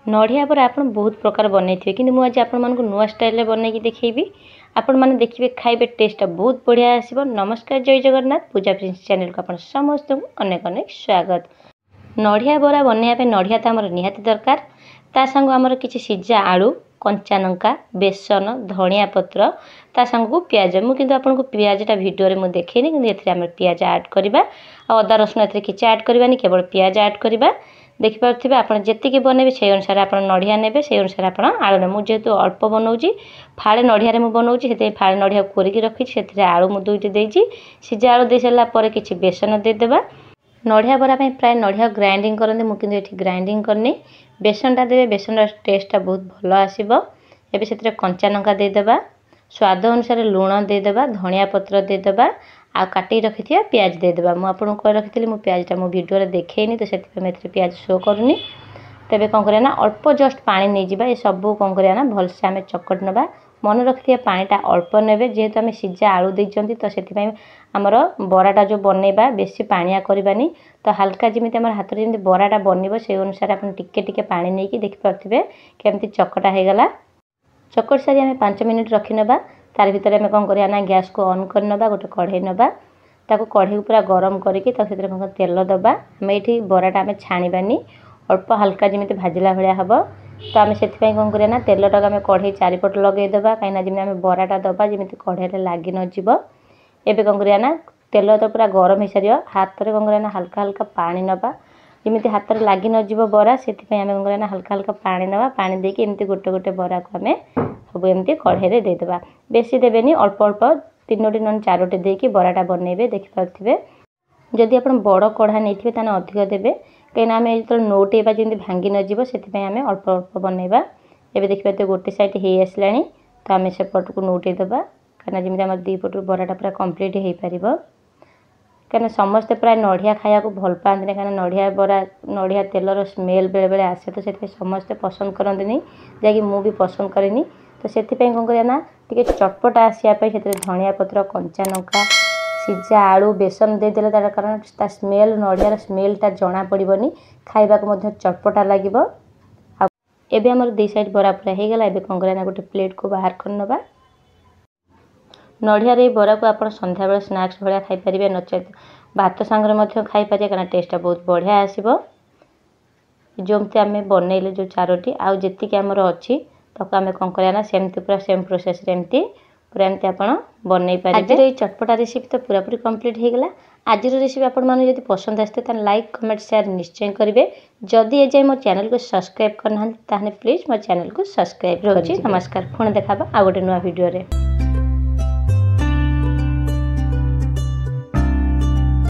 नड़िया बरा आप बहुत प्रकार बनई थे कि मुझे आपण मानक नुआ स्टाइल बनई देखी आपण मैंने देखिए खाइबे टेस्ट बहुत बढ़िया आसो। नमस्कार जय जगन्नाथ पूजा प्रिंस चैनल को आप समस्त अनेक अनेक स्वागत। नड़िया बरा बनवाई नड़िया तो आमर निहाती दरकार ता संग आमर किसी सिझा आलू कंचा लंका बेसन धनिया पत्र ता संग को प्याज मुझे आपको पियाजटा भिडियो में देखनी कि पियाज ऐड करवा अदा रसुण ए किसी ऐड करवानी केवल पियाज ऐड करवा देखिपे आप जी बनइबे से अनुसार आप नड़िया ने से अनुसार आप आलू ने मुझे अल्प बनाऊँगी फाड़े नड़िया मुझे बनाऊँगी से फाड़े नड़िया कोरिकी रखी से आलू मुझे दुईटी देती सीझा आलू दे सारापर किसी बेसन देदेबा। नड़िया बरा प्राय नड़िया ग्राइंडिंग करते मुझे ग्राइंडिंग करनी बेसनटा देवे बेसन टेस्टा बहुत भल आसो। एबे से कंचा लंका देदेबा स्वाद अनुसार लुण देदेबा धनिया पत्र देदेबा आ काटी रखी थी प्याज देदेबा मुझे कह रखी मो प्याजटा मो भिडियो देखेनी तो से प्याज शो करूनी तेरे कौन करना अल्प जस्ट पानी नहीं जावा ये सब कौन करना भलसे आम चकट नवा मन रखी पानीटा अल्प ने जेहेतु आम सीझा आलू देती तो से आमर बराटा जो बनइबा बेसी पानिया करवानी तो हल्का जमी आम हाथ में जमी बराटा बनब से अनुसार आप टिके पानी नहीं देखिपे केमती चकटा होगला। चकट सारी आम 5 मिनिट रखी नवा तार भीतर आम कौन करना गैस को ऑन कर नवा गोटे कढ़ई नवा ताको कढ़ई पूरा गरम करके कौन तेल दबा आम ये बराटा आम छाणी अल्प हल्का जमी भाजला भाया हम तो आम से कौन करना तेलटा आम कढ़ई चारिपट लगेदेबा कहीं जमी आम बराटा दबा जमी कढ़ई लगी नजिब। एबे कौन करना तेल तो पूरा गरम हो सारी हाथ में कौन करना हल्का हल्का पानी नवा जमी हाथ में लगी नजिब बरा से आम कौन करना हल्का हल्का पानी नवा पानी देके एमती गोटे गोटे बरा को आम सब एमती कढ़ई देदेबा बेसी देवेनी अल्प अल्प 3टी न 4टी देकी बराटा बनइबे देखिपे। जदि आप बड़ कढ़ा नहीं ताने अधिक देवे कहीं आम जो नौटेबा जमी भांगी नजिब से आम अल्प अल्प बनइबा। एबे देखिए गोटे साइड हो आसला तो आम सेपट को नौटेदेबा कहीं जमी आम 2 पटू बराटा पूरा कम्प्लीट हो पार कहीं समस्ते प्राय नड़िया खाया को भल पाते कहीं नड़िया बरा नड़िया तेलर स्मेल बेले बेले आसे तो से समस्ते पसंद करते जैकि मु भी पसंद करेनी तो से कौन करना टी चटपटा आसापी से धनिया पत्र कंचा लंका सीझा आलू बेसन देदेले तार कारण ता स्मेल नड़ियार स्मेलटा जना पड़ोनी खाइबा को चटपटा लगे। एबे आमर 2 साइड बरा पूरा हो गला। एबे कौन करना गोटे प्लेट को बाहर कर नवा नड़ियार ये बरा को आप संध्या बेले स्नैक्स भाया खाईपारे नचेत भात सांगे खाईपारे कारण टेस्टा बहुत बढ़िया आसो। जमती आम बनइले जो 4टी आउ जी आमर अच्छी ताको आम कौन करना सेमती पूरा सेम प्रोसेस एमती पूरा एमती आप बनई पारे। आज ये चटपटा रेसिपी तो पूरापूरी कंप्लीट हो गला। आज रेसिपी आपण माने यदि पसंद आसते ताने लाइक कमेंट शेयर निश्चय करेंगे। जदि ए जाए मो चैनल को सब्सक्राइब करना ताने प्लीज मो चैनल को सब्सक्राइब करें। नमस्कार पुणी देखा आ गोटे नुआ वीडियो रे।